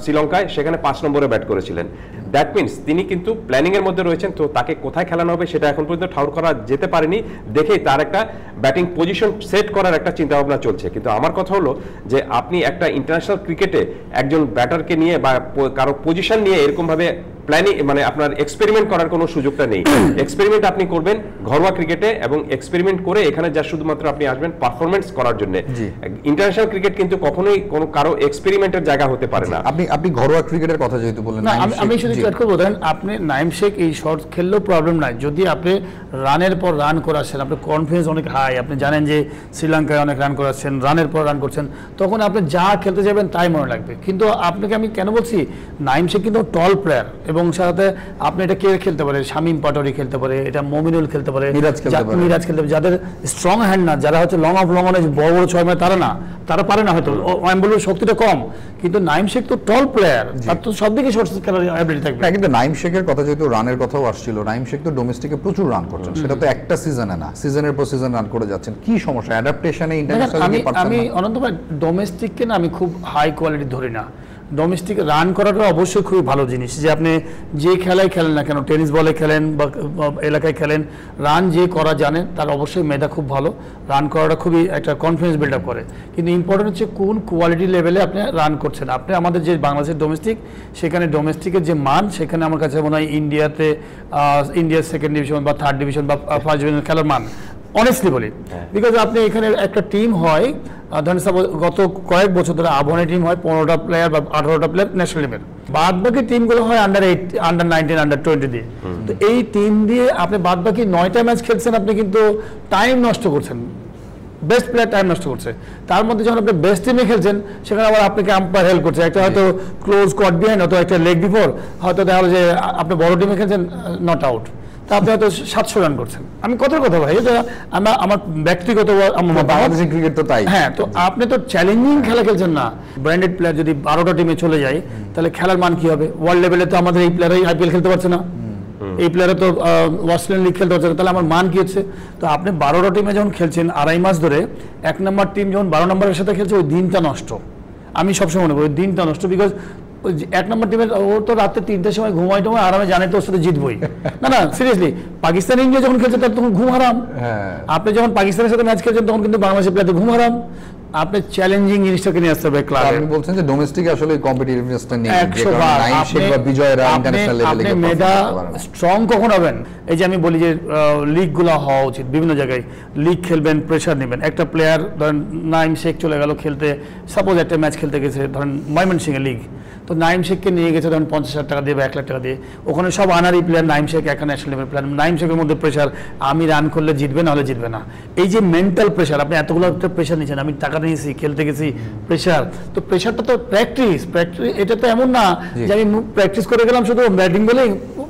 Speaker 2: শ্রীলঙ্কায়, সেখানে 5 নম্বরে ব্যাট করেছিলেন। দ্যাট মিনস তিনি কিন্তু প্ল্যানিং এর মধ্যে রয়েছেন। তো তাকে কোথায় খেলানো হবে সেটা এখন পর্যন্ত ঠাউর করা যেতে পারেনি, দেখেই তার একটা ব্যাটিং পজিশন সেট করার একটা চিন্তা ভাবনা চলছে। কিন্তু আমার কথা হলো যে আপনি একটা ইন্টারন্যাশনাল ক্রিকেটে একজন ব্যাটারকে নিয়ে বা কারো পজিশন নিয়ে এরকম ভাবে প্ল্যানিং মানে আপনার এক্সপেরিমেন্ট করার কোনো সুযোগটা নেই। এক্সপেরিমেন্ট আপনি করবেন ঘরোয়া ক্রিকেটে, এবং এক্সপেরিমেন্ট করে এখানে যা শুধুমাত্র আপনি আসবেন পারফরমেন্স করার জন্য। ইন্টারন্যাশনাল ক্রিকেট কিন্তু কখনোই কোনো কারো এক্সপেরিমেন্টের জায়গা হতে পারে না।
Speaker 1: আপনি ঘরোয়া ক্রিকেটের কথা যেহেতু বললেন,
Speaker 3: আমি শুধু অ্যাড করবো, দেখেন আপনি নাইম শেখ এই শট খেললেও প্রবলেম নাই, যদি আপনি রানের পর রান করাচ্ছেন, আপনার কনফিডেন্স অনেক হাই, আপনি জানেন যে শ্রীলঙ্কায় অনেক রান করাচ্ছেন, রানের পর রান করছেন, তখন আপনি যা খেলতে যাবেন তাই মনে লাগবে। কিন্তু আপনাকে আমি কেন বলছি, নাইম শেখ কিন্তু টল প্লেয়ার, এবং সাথে আপনি এটা কে খেলতে পারে, শামীম পাটোয়ারি খেলতে পারে, এটা মমিনুল খেলতে পারে, মিরাজ খেলতে পারে, যাদের স্ট্রং হ্যান্ড না, যারা হচ্ছে লং অফ লং অনে বড় বড় 6 তারা না, না, তারা পারে না হয়তো, আমি বলবো শক্তিটা কম, কিন্তু নাইম শেখ তো টল প্লেয়ার, তার তো সব দিকে শর্ট খেলার অ্যাবিলিটি থাকবে।
Speaker 1: কিন্তু নাইম শেখের কথা যেহেতু রানের কথাও আসছিল, নাইম শেখ তো ডোমেস্টিকে প্রচুর রান করছেন, সেটা তো একটা সিজনে না, সিজনের পর সিজন রান করে যাচ্ছেন। কি সমস্যা অ্যাডাপ্টেশনে ইন্টারন্যাশনালি পারছেন না?
Speaker 3: আমি অনন্ত ভাই ডোমেস্টিককে না আমি খুব হাই কোয়ালিটি ধরি না। ডোমেস্টিক রান করাটা অবশ্যই খুবই ভালো জিনিস, যে আপনি যে খেলায় খেলেন না কেন, টেনিস বলে খেলেন বা এলাকায় খেলেন, রান যে করা জানেন তার অবশ্যই মেধা খুব ভালো, রান করাটা খুবই একটা কনফিডেন্স বিল্ড আপ করে। কিন্তু ইম্পর্টেন্ট হচ্ছে কোন কোয়ালিটি লেভেলে আপনি রান করছেন। আপনি আমাদের যে বাংলাদেশের ডোমেস্টিক, সেখানে ডোমেস্টিকের যে মান, সেখানে আমার কাছে মনে হয় ইন্ডিয়ার সেকেন্ড ডিভিশন বা থার্ড ডিভিশন বা ফার্স্ট ডিভিশন খেলার মান, অনেস্টলি বলি। বিকজ আপনি এখানে একটা টিম হয়, ধরেন সাপোজ গত কয়েক বছর ধরে আবহাওয়া টিম হয় 15টা প্লেয়ার বা 18টা প্লেয়ার ন্যাশনাল টিমের, বাদ বাকি টিমগুলো হয় আন্ডার-8, আন্ডার-19, আন্ডার-20 দিয়ে। তো এই টিম দিয়ে আপনি বাদ বাকি 9টা ম্যাচ খেলছেন, আপনি কিন্তু টাইম নষ্ট করছেন, বেস্ট প্লেয়ার টাইম নষ্ট করছে। তার মধ্যে যখন আপনি বেস্ট টিমে খেলছেন, সেখানে আবার আপনাকে আম্পায়ার হেল্প করছে, একটা হয়তো ক্লোজ কট বিহাইন্ড, হয়তো একটা লেগ বিফোর, হয়তো দেখা হলো যে আপনি বড় টিমে খেলছেন নট আউট, তা আপনি হয়তো 700 রান করছেন। আমি কথার কথা ভাই, এটা আমার ব্যক্তিগত
Speaker 1: বাংলাদেশের ক্রিকেট তো তাই।
Speaker 3: হ্যাঁ, তো আপনি তো চ্যালেঞ্জিং খেলা খেলছেন না। ব্র্যান্ডেড প্লেয়ার যদি 12টা টিমে চলে যায়, তাহলে খেলার মান কি হবে? ওয়ার্ল্ড লেভেলে তো আমাদের এই প্লেয়ারই আইপিএল খেলতে পারছে না, এই প্লেয়ারে তো অস্ট্রেলিয়ান লিগ খেলতে পারছে না, তাহলে আমার মান কি হচ্ছে? তো আপনি 12টা টিমে যখন খেলছেন 2.5 মাস ধরে, 1 নম্বর টিম যখন 12 নম্বরের সাথে খেলছে, ওই দিনটা নষ্ট। আমি সবসময় মনে করি ওই দিনটা নষ্ট, বিকজ 1 নম্বর টিমের ও তো রাতে 3টার সময় ঘুমাই টুমাই আরামে, জানে তো ওর সাথে জিতবই না, সিরিয়াসলি। পাকিস্তান ইন্ডিয়া যখন খেলছে তার তখন ঘুম হারাম। আপনি যখন পাকিস্তানের সাথে ম্যাচ খেলছেন, তখন কিন্তু বাংলাদেশের প্লেয়ারদের ঘুম হারাম। আপনি চ্যালেঞ্জিং জিনিসটাকে নিয়ে আসতে হবে ক্লাবে।
Speaker 1: আপনি বলছেন যে ডোমেস্টিক আসলে কম্পিটিটিভনেসটা নেই,
Speaker 3: 100 বার।
Speaker 1: নাইম শেখ বা বিজয়রা ইন্টারন্যাশনাল লেভেলে
Speaker 3: আপনি মেধা স্ট্রং কখন হবেন? এই যে আমি বলি যে লিগগুলো হওয়া উচিত, বিভিন্ন জায়গায় লিগ খেলবেন, প্রেশার নেবেন। একটা প্লেয়ার ধরেন নাইম শেখ চলে গেল খেলতে, সাপোজ একটা ম্যাচ খেলতে গেছে ধরেন ময়মনসিংহের লিগ, তো নাইম শেখকে নিয়ে গেছে ধরেন 50,000 টাকা দিয়ে বা 1 লাখ টাকা দিয়ে, ওখানে সব আনারি প্লেয়ার, নাইম শেখ একা ন্যাশনাল লেভেল প্লেয়ার। নাইম শেখের মধ্যে প্রেশার, আমি রান করলে জিতবে, নাহলে জিতবে না। এই যে মেন্টাল প্রেশার, আপনি এতগুলো একটা প্রেশার নিয়েছেন, আমি টাকা নিয়েছি, খেলতে গেছি, প্রেশার। তো প্রেশারটা তো প্র্যাকটিস, এটা তো এমন না যে আমি প্র্যাকটিস করে গেলাম শুধু ব্যাটিং বলেই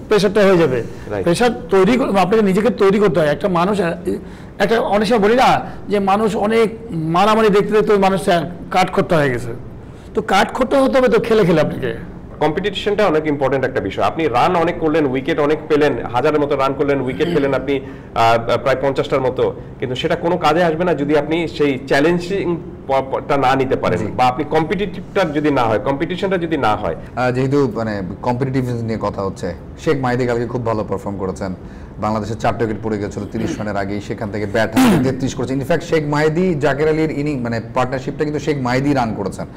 Speaker 3: প্রেশারটা হয়ে যাবে। প্রেশার তৈরি আপনাকে নিজেকে তৈরি করতে হয়। একটা মানুষ, একটা অনেক সময় বলি না যে মানুষ অনেক মারামারি দেখতে দেখতে ওই মানুষ কাট করতে হয়ে গেছে, তো কাট করতে হতে হবে তো খেলে খেলে আপনাকে।
Speaker 2: কম্পিটিশনটা অনেক ইম্পর্টেন্ট একটা বিষয়। আপনি রান অনেক করলেন, উইকেট অনেক পেলেন, 1000-এর মতো রান করলেন, উইকেট পেলেন আপনি প্রায় 50টার মতো, কিন্তু সেটা কোনো কাজে আসবে না যদি আপনি সেই চ্যালেঞ্জিংটা না নিতে পারেন, বা আপনি কম্পিটিটিভটা যদি না হয়, কম্পিটিশনটা যদি না হয়।
Speaker 1: যেহেতু মানে কম্পিটিটিভনেস নিয়ে কথা হচ্ছে, শেখ মাহিদি কালকে খুব ভালো পারফর্ম করেছেন। বাংলাদেশের 4 উইকেট পড়ে গেছিল 30 রানের আগেই, সেখান থেকে ব্যাট 33 করেছেন। ইনফ্যাক্ট শেখ মাহিদি জাকের আলীর মানে পার্টনারশিপটা কিন্তু শেখ মাহিদি রান করেছেন,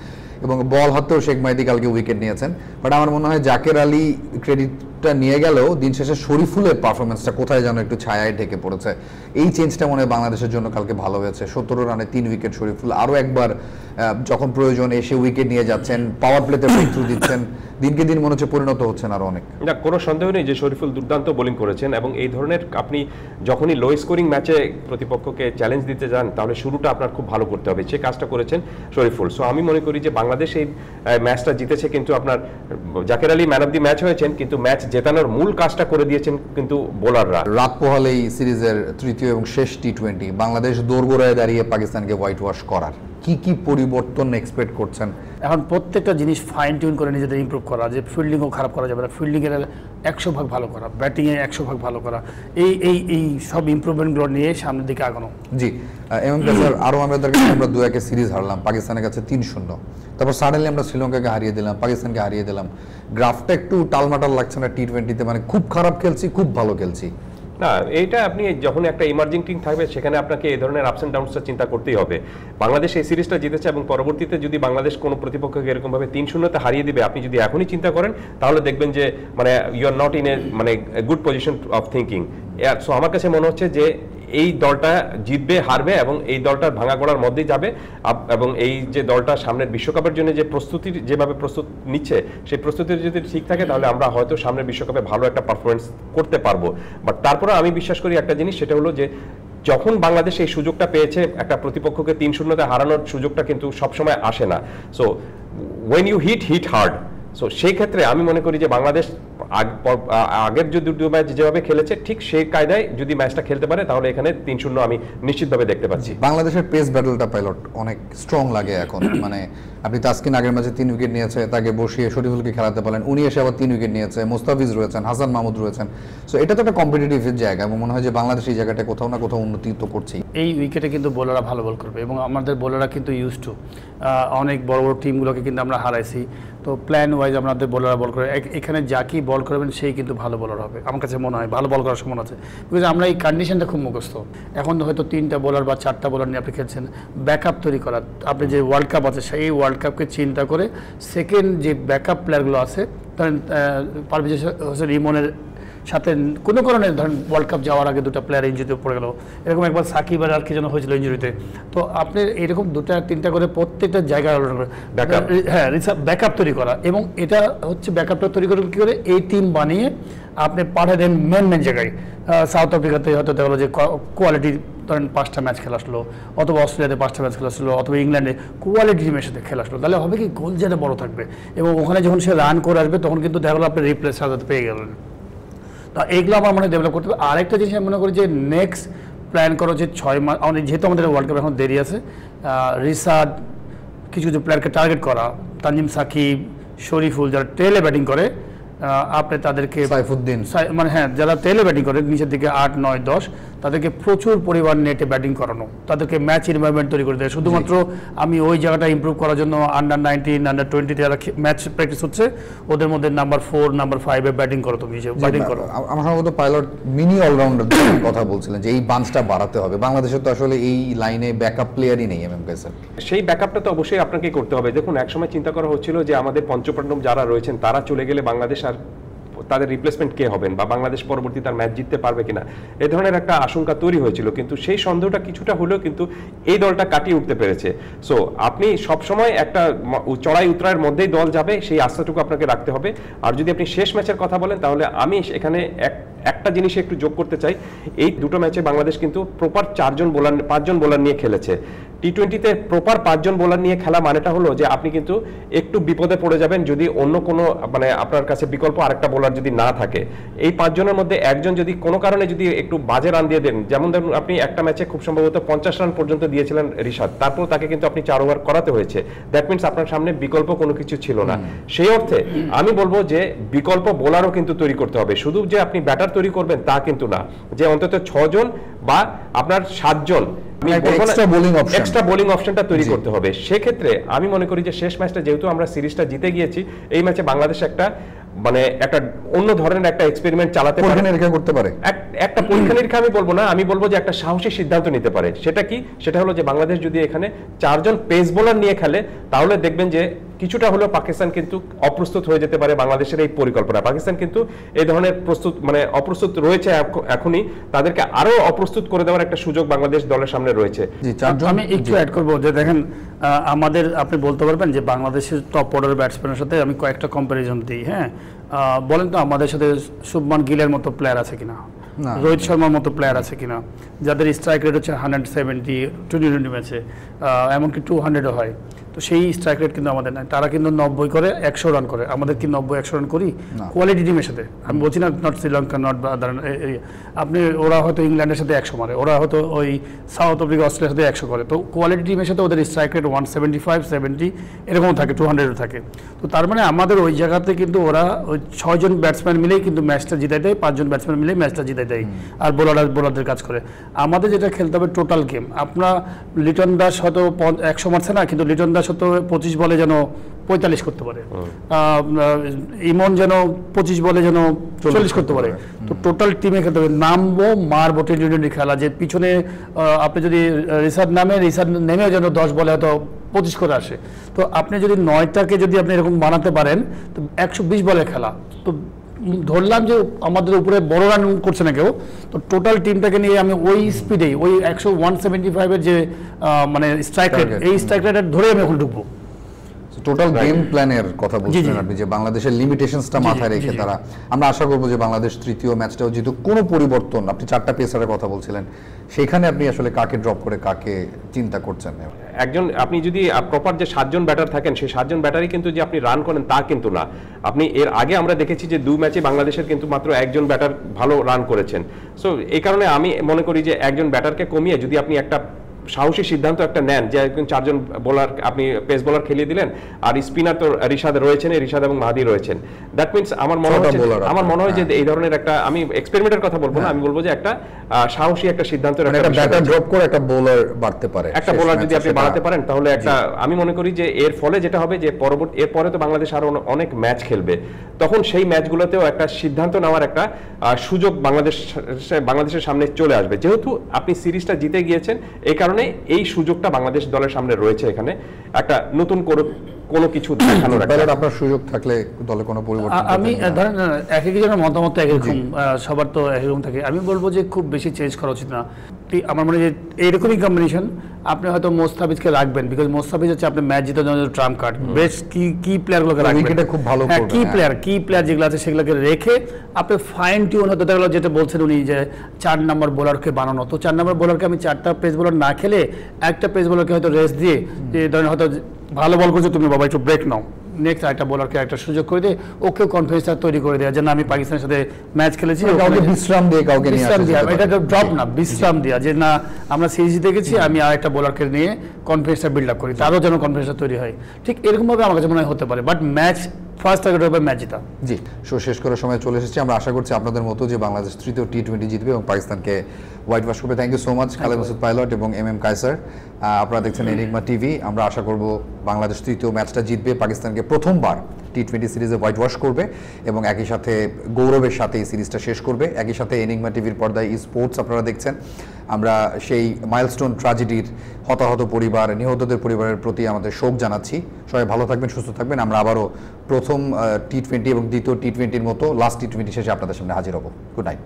Speaker 1: এবং বল হাতেও শেখ মাহিদি কালকে উইকেট নিয়েছেন। বাট আমার মনে হয় জাকের আলী ক্রেডিটটা নিয়ে গেলেও দিন শেষে শরীফুলের পারফরমেন্সটা কোথায় যেন একটু ছায়ায় ঢেকে পড়েছে। এই চেঞ্জটা মনে হয় বাংলাদেশের জন্য কালকে ভালো হয়েছে। 17 রানে 3 উইকেট শরীফুল, আরও একবার যখন প্রয়োজন এসে উইকেট নিয়ে যাচ্ছেন, পাওয়ার প্লেতে ব্রেক থ্রু দিচ্ছেন, দিনকে দিন মনে হচ্ছে পরিণত হচ্ছেন আরো অনেক।
Speaker 2: না, কোনো সন্দেহ নেই যে শরীফুল দুর্দান্ত বোলিং করেছেন, এবং এই ধরনের আপনি যখনই লো স্কোরিং ম্যাচে প্রতিপক্ষকে চ্যালেঞ্জ দিতে যান, তাহলে শুরুটা আপনার খুব ভালো করতে হবে। সে কাজটা করেছেন শরীফুল। সো আমি মনে করি যে বাংলাদেশ এই ম্যাচটা জিতেছে, কিন্তু আপনার Zaker Ali man of the match হয়েছেন, কিন্তু ম্যাচ জেতানোর মূল কাজটা করে দিয়েছেন কিন্তু বোলাররা।
Speaker 1: রাত পোহালে এই সিরিজের তৃতীয় এবং শেষ T20, বাংলাদেশ দোরগোড়ায় দাঁড়িয়ে পাকিস্তানকে হোয়াইট ওয়াশ করার কি পরিবর্তন এক্সপেক্ট করছেন?
Speaker 3: এখন প্রত্যেকটা জিনিস ফাইন টিউন করে নিজেদের ইমপ্রুভ করা, যে ফিল্ডিংও খারাপ করা যাবে না, ফিল্ডিংয়ের 100 ভাগ ভালো করা, ব্যাটিংয়ে 100 ভাগ ভালো করা, এই সব ইমপ্রুভমেন্টগুলো নিয়ে সামনের দিকে আগানো।
Speaker 1: জি, এবং স্যার আরও আমরা 2-1 সিরিজ হারলাম পাকিস্তানের কাছে 3-0, তারপর সাডেনলি আমরা শ্রীলঙ্কাকে হারিয়ে দিলাম, পাকিস্তানকে হারিয়ে দিলাম। গ্রাফটা একটু টালমাটাল লাগছে না T20-তে? মানে খুব খারাপ খেলছি, খুব ভালো খেলছি
Speaker 2: না, এইটা আপনি যখন একটা ইমার্জিং টিম থাকবে, সেখানে আপনাকে এই ধরনের আপস এন্ড ডাউনসটা চিন্তা করতেই হবে। বাংলাদেশ এই সিরিজটা জিতেছে, এবং পরবর্তীতে যদি বাংলাদেশ কোনো প্রতিপক্ষকে এরকমভাবে 3-0-তে হারিয়ে দিবে, আপনি যদি এখনই চিন্তা করেন, তাহলে দেখবেন যে মানে you are not in a মানে good position of thinking. So আমার কাছে মনে হচ্ছে যে এই দলটা জিতবে, হারবে, এবং এই দলটার ভাঙা গড়ার মধ্যেই যাবে। এবং এই যে দলটা সামনের বিশ্বকাপের জন্য যে প্রস্তুতি, যেভাবে প্রস্তুত নিচ্ছে, সেই প্রস্তুতি যদি ঠিক থাকে, তাহলে আমরা হয়তো সামনের বিশ্বকাপে ভালো একটা পারফরমেন্স করতে পারবো। বাট তারপরে আমি বিশ্বাস করি একটা জিনিস, সেটা হলো যে যখন বাংলাদেশ এই সুযোগটা পেয়েছে, একটা প্রতিপক্ষকে 3-0-তে হারানোর সুযোগটা কিন্তু সবসময় আসে না। So when you hit hard, so সেই ক্ষেত্রে আমি মনে করি যে বাংলাদেশ আগের যে দুটো ম্যাচ যেভাবে খেলেছে ঠিক সেই কায়দায় যদি ম্যাচটা খেলতে পারে তাহলে এখানে 3-0 আমি নিশ্চিতভাবে দেখতে পাচ্ছি।
Speaker 1: বাংলাদেশের পেস ব্যাটলটা পাইলট অনেক স্ট্রং লাগে এখন। মানে আপনি তাসকিন আগের ম্যাচে 3 উইকেট নিয়েছে, তাকে বসিয়ে শরীফুলকে খেলাতে পারেন, উনি এসে আবার 3 উইকেট নিয়েছে, মোস্তাফিজ রয়েছেন, হাসান মাহমুদ রয়েছেন। সো এটা তো একটা কম্পিটিটিভ জায়গা এবং মনে হয় যে বাংলাদেশ এই জায়গাটা কোথাও না কোথাও উন্নতি তো করছেই।
Speaker 3: এই উইকেটে কিন্তু বোলাররা ভালো বল করবে এবং আমাদের বোলাররা কিন্তু ইউজ টু অনেক বড় বড় টিমগুলোকে কিন্তু আমরা হারাইছি। তো প্ল্যান ওয়াইজ আমাদের বোলাররা বল করে, এখানে যাকেই বল করবেন সেই কিন্তু ভালো বোলার হবে আমার কাছে মনে হয়, ভালো বল করার সম্ভাবনা আছে। বিকজ আমরা এই কন্ডিশনটা খুব মুখস্থ। এখন হয়তো 3টা বোলার বা 4টা বোলার নিয়ে আপনি খেলছেন, ব্যাকআপ তৈরি করা, আপনি যে ওয়ার্ল্ড কাপ আছে সেই ওয়ার্ল্ড কাপকে চিন্তা করে সেকেন্ড যে ব্যাকআপ প্লেয়ারগুলো আছে, ধরেন পারভেজ হোসেন ইমনের সাথে কোনো কারণে ধরেন ওয়ার্ল্ড কাপ যাওয়ার আগে 2টা প্লেয়ার ইঞ্জুরিতে পড়ে গেল, এরকম একবার সাকিব আর কি যেন হয়েছিল ইঞ্জুরিতে। তো আপনি এরকম 2-3টা করে প্রত্যেকটা জায়গায় হ্যাঁ ব্যাকআপ তৈরি করা, এবং এটা হচ্ছে ব্যাকআপটা তৈরি করে কী করে এই টিম বানিয়ে আপনি পাঠিয়ে দেন মেন জায়গায়। সাউথ আফ্রিকাতে হয়তো দেখা গেলো যে কোয়ালিটি ধরেন 5টা ম্যাচ খেলা আসলো, অথবা অস্ট্রেলিয়াতে 5টা ম্যাচ খেলা আসলো, অথবা ইংল্যান্ডে কোয়ালিটি টিমের সাথে খেলা আসলো, তাহলে হবে কি গোল যেটা বড় থাকবে এবং ওখানে যখন সে রান করে আসবে তখন কিন্তু দেখা গেলো আপনি রিপ্লেস সাজাতে পেয়ে গেলেন। তো এইগুলো আমার মনে হয় ডেভেলপ করতে হবে। আরেকটা জিনিস আমি মনে করি যে নেক্সট প্ল্যান করো যে 6 মাস, যেহেতু আমাদের ওয়ার্ল্ড কাপ এখন দেরি আছে, রিশাদ কিছু প্লেয়ারকে টার্গেট করা, তানজিম সাকিব, শরীফুল যারা টেলে ব্যাটিং করে, আপনি তাদেরকে
Speaker 1: সাইফুদ্দিন
Speaker 3: মানে হ্যাঁ যারা টেলে ব্যাটিং করে নিচের দিকে 8, 9, 10 তাদেরকে প্রচুর পরিমাণ নেটে ব্যাটিং করানো, তাদেরকে ম্যাচ এনভায়রনমেন্ট তৈরি করে দেয়। শুধুমাত্র আমি ওই জায়গাটা ইমপ্রুভ করার জন্য আন্ডার 19, আন্ডার 20 যারা ম্যাচ প্র্যাকটিস হচ্ছে ওদের মধ্যে নাম্বার 4, নাম্বার 5 এ ব্যাটিং করো, তুমি ব্যাটিং করো।
Speaker 1: আমার সম্ভবত পাইলট মিনি অলরাউন্ডার কথা বলছিলেন যে এই বাঞ্চটা বাড়াতে হবে। বাংলাদেশের তো আসলে এই লাইনে ব্যাকআপ প্লেয়ারই নেই এমএম কাইসার।
Speaker 2: সেই ব্যাকআপটা তো অবশ্যই আপনাকে করতে হবে। দেখুন একসময় চিন্তা করা হচ্ছিল যে আমাদের পঞ্চপাণ্ডব যারা রয়েছেন তারা চলে গেলে বাংলাদেশ আর তাদের রিপ্লেসমেন্ট কে হবেন বা বাংলাদেশ পরবর্তী তার ম্যাচ জিততে পারবে কিনা এই ধরনের একটা আশঙ্কা তৈরি হয়েছিল, কিন্তু সেই সন্দেহটা কিছুটা হলেও কিন্তু এই দলটা কাটিয়ে উঠতে পেরেছে। সো আপনি সবসময় একটা চড়াই উতরায়ের মধ্যেই দল যাবে সেই আস্থাটুকু আপনাকে রাখতে হবে। আর যদি আপনি শেষ ম্যাচের কথা বলেন তাহলে আমি এখানে একটা জিনিস একটু যোগ করতে চাই। এই দুটো ম্যাচে বাংলাদেশ কিন্তু প্রপার 5জন বোলার নিয়ে খেলেছে। টি-20তে প্রপার 5জন বোলার নিয়ে খেলা মানেটা হলো যে আপনি কিন্তু একটু বিপদে পড়ে যাবেন যদি অন্য কোনো মানে আপনার কাছে বিকল্প আরেকটা বোলার যদি না থাকে। এই 5 জনের মধ্যে একজন যদি কোনো কারণে যদি একটু বাজে রান দিয়ে দেন, যেমন ধরুন আপনি একটা ম্যাচে খুব সম্ভবত 50 রান পর্যন্ত দিয়েছিলেন রিশাদ, তারপর তাকে কিন্তু আপনি 4 ওভার করাতে হয়েছে। দ্যাট মিনস আপনার সামনে বিকল্প কোনো কিছু ছিল না। সেই অর্থে আমি বলবো যে বিকল্প বোলারও কিন্তু তৈরি করতে হবে। শুধু যে আপনি ব্যাটার তৈরি করবেন তা কিন্তু না, যে অন্তত 6 জন বা আপনার 7 জন এক্সট্রা বোলিং অপশনটা তৈরি করতে হবে। সেক্ষেত্রে আমি মনে করি যে শেষ ম্যাচটা যেহেতু আমরা সিরিজটা জিতে গিয়েছি, এই ম্যাচে বাংলাদেশ একটা মানে একটা অন্য ধরনের একটা এক্সপেরিমেন্ট চালাতে পারে, করতে পারে। একটা পরীক্ষা নিরীক্ষা আমি বলবো না, আমি বলবো যে একটা সাহসী সিদ্ধান্ত নিতে পারে। সেটা কি? সেটা হলো যে বাংলাদেশ যদি এখানে 4 জন পেস বোলার নিয়ে খেলে তাহলে দেখবেন যে কিছুটা হলেও পাকিস্তান কিন্তু অপ্রস্তুত হয়ে যেতে পারে বাংলাদেশের এই পরিকল্পনা। পাকিস্তান কিন্তু এই ধরনের অপ্রস্তুত রয়েছে এখনই, তাদেরকে আরো অপ্রস্তুত করে দেওয়ার একটা সুযোগ বাংলাদেশ দলের সামনে রয়েছে।
Speaker 3: আমি একটু অ্যাড করবো যে দেখেন আমাদের আপনি বলতে পারবেন যে বাংলাদেশের টপ অর্ডার ব্যাটসম্যানের সাথে আমি কয়েকটা কম্প্যারিজন দিই। হ্যাঁ বলেন তো আমাদের সাথে শুভমান গিলের মতো প্লেয়ার আছে কিনা, রোহিত শর্মার মতো প্লেয়ার আছে কিনা যাদের স্ট্রাইক রেট হচ্ছে 170 টি-20 ম্যাচে, এমনকি 200ও হয়। তো সেই স্ট্রাইক রেট কিন্তু আমাদের নাই। তারা কিন্তু 90 করে 100 রান করে, আমাদের কি 90-100 রান করি কোয়ালিটি টিমের সাথে? আমি বলছি না নট শ্রীলঙ্কা, নট আপনি ওরা হয়তো ইংল্যান্ডের সাথে 100 মারে, ওরা হয়তো ওই সাউথ আফ্রিকা অস্ট্রেলিয়ার সাথে 100 করে। তো কোয়ালিটি টিমের সাথে ওদের স্ট্রাইক রেট 175-70 এরকম থাকে, 200 থাকে। তো তার মানে আমাদের ওই জায়গাতে কিন্তু ওরা ওই 6 জন ব্যাটসম্যান মিলেই কিন্তু ম্যাচটা জিতাই দেয়, 5 জন ব্যাটসম্যান মিলেই ম্যাচটা জিতাই দেয়, আর বোলারদের কাজ করে। আমাদের যেটা খেলতে হবে টোটাল গেম। আপনার লিটন দাস হয়তো 100 মারছে না, কিন্তু লিটন দাস হয়তো 25 বলে যেন 45 করতে পারে, ইমন যেন 25 বলে যেন 40 করতে পারে। তো টোটাল টিমে খেলতে হবে, নামবো মারবো টি-20 খেলা, যে পিছনে আপনি যদি রিশাদ নেমেও যেন 10 বলে হয়তো 25 করে আসে। তো আপনি যদি 9টাকে যদি আপনি এরকম বানাতে পারেন তো 120 বলে খেলা। তো ধরলাম যে আমাদের উপরে বড় রান করছে না কেউ, তো টোটাল টিমটাকে নিয়ে আমি ওই স্পিডেই ওই 175-এর যে মানে স্ট্রাইক রেট, এই স্ট্রাইক রেট ধরে আমি এখন ঢুকবো।
Speaker 1: টোটাল গেম প্ল্যানের কথা বলছিলেন
Speaker 3: জি।
Speaker 1: আপনি, যে বাংলাদেশের লিমিটেশনসটা মাথায় রেখে
Speaker 3: জি।
Speaker 1: তারা, আমরা আশা করবো যে বাংলাদেশ তৃতীয় ম্যাচটাও যেহেতু কোনো পরিবর্তন, আপনি 4টা পেসারের কথা বলছিলেন, সেখানে আপনি আসলে কাকে ড্রপ করে কাকে চিন্তা করছেন?
Speaker 2: একজন আপনি যদি প্রপার যে 7 জন ব্যাটার থাকেন, সেই 7 জন ব্যাটারই কিন্তু যে আপনি রান করেন তা কিন্তু না। আপনি এর আগে আমরা দেখেছি যে 2 ম্যাচে বাংলাদেশের কিন্তু মাত্র একজন ব্যাটার ভালো রান করেছেন। সো এই কারণে আমি মনে করি যে একজন ব্যাটারকে কমিয়ে যদি আপনি একটা সাহসী সিদ্ধান্ত একটা নেন, যে একজন 4 জন বোলার আপনি পেস বোলার খেলিয়ে দিলেন, আর স্পিনার তো রিশাদ রয়েছেন, রিশাদ এবং মাহাদি রয়েছেন, দ্যাট মিনস আমার মনে হয় যে এই ধরনের একটা, আমি এক্সপেরিমেন্টের কথা বলবো না, আমি বলবো যে একটা সাহসী একটা সিদ্ধান্তের
Speaker 1: একটা ব্যাটার ড্রপ করে একটা বোলার বাড়তে পারে,
Speaker 2: একটা বোলার যদি আপনি বাড়াতে পারেন, তাহলে একটা, আমি মনে করি যে এর ফলে যেটা হবে যে এরপরে তো বাংলাদেশ আরো অনেক ম্যাচ খেলবে, তখন সেই ম্যাচগুলোতেও একটা সিদ্ধান্ত নেওয়ার একটা সুযোগ বাংলাদেশের সামনে চলে আসবে। যেহেতু আপনি সিরিজটা জিতে গিয়েছেন, এই কারণে এই সুযোগটা বাংলাদেশ দলের সামনে রয়েছে, এখানে একটা নতুন কোনো কিছু দেখানোর একটা।
Speaker 1: আপনার সুযোগ থাকলে দলে কোনো পরিবর্তন?
Speaker 3: আমি ধরেন এক একজনের মতামত একরকম, সবার তো একরকম থাকে। আমি বলবো যে খুব বেশি চেঞ্জ করা উচিত না। আমার মনে হয় যে এইরকমই কম্বিনেশন আপনি হয়তো মোস্তাফিজকে রাখবেন, বিকজ মোস্তাফিজ হচ্ছে আপনার ম্যাচ জিতার জন্য ট্রাম্প কার্ড, বেস্ট কি প্লেয়ারগুলোকে রাখবেন,
Speaker 1: উইকেটে খুব ভালো করবে,
Speaker 3: কি প্লেয়ার যেগুলো আছে সেগুলোকে রেখে আপনি ফাইন টিউন হতে গেল, যেটা বলছেন উনি যে 4 নম্বর বোলারকে বানানো, তো 4 নম্বর বোলারকে আমি 4টা পেস বোলার না খেলে একটা পেস বোলারকে হয়তো রেস্ট দিয়ে, যে ধরেন হয়তো ভালো বল করছো তুমি, বাবা একটু ব্রেক নাও, নেক্সট একটা বোলারকে একটা সুযোগ করে দিয়ে ওকে কনফিডেন্স তৈরি করে দেওয়া, যে না আমি পাকিস্তানের সাথে ম্যাচ খেলেছি,
Speaker 1: বিশ্রাম দিয়ে কাউকে নিয়ে আসা,
Speaker 3: এটা ড্রপ না, বিশ্রাম দেওয়া, যে না আমরা সিরিজ জিতে গেছি, আমি আর একটা বোলারকে নিয়ে কনফিডেন্সটা বিল্ড আপ করি, তারও যেন কনফিডেন্সটা তৈরি হয়। ঠিক এরকমভাবে আমার কাছে মনে হয় হতে পারে, বাট ম্যাচ ফার্স্ট টার্গেট হবে ম্যাচ জিতা।
Speaker 1: জি, শো শেষ করার সময় চলে এসেছি। আমরা আশা করছি আপনাদের মতো যে বাংলাদেশ তৃতীয় টি20 জিতবে এবং পাকিস্তানকে হোয়াইট ওয়াশ করবে। Thank you so much Khaled Masud Pilot এবং এম কায়সার। আপনারা দেখছেন এনিগমা টিভি। আমরা আশা করব বাংলাদেশ তৃতীয় ম্যাচটা জিতবে, পাকিস্তানকে প্রথমবার টি20 সিরিজে হোয়াইট ওয়াশ করবে এবং একই সাথে গৌরবের সাথে এই সিরিজটা শেষ করবে। একই সাথে এনিগমা টিভির পর্দায় স্পোর্টস আপনারা দেখছেন। আমরা সেই মাইলস্টোন ট্র্যাজেডির হতাহত পরিবার, নিহতদের পরিবারের প্রতি আমাদের শোক জানাচ্ছি। সবাই ভালো থাকবেন, সুস্থ থাকবেন। আমরা আবারও প্রথম টি20 এবং দ্বিতীয় টি20 মতো লাস্ট টি20 শেষে আপনাদের সামনে হাজির হব। Good night.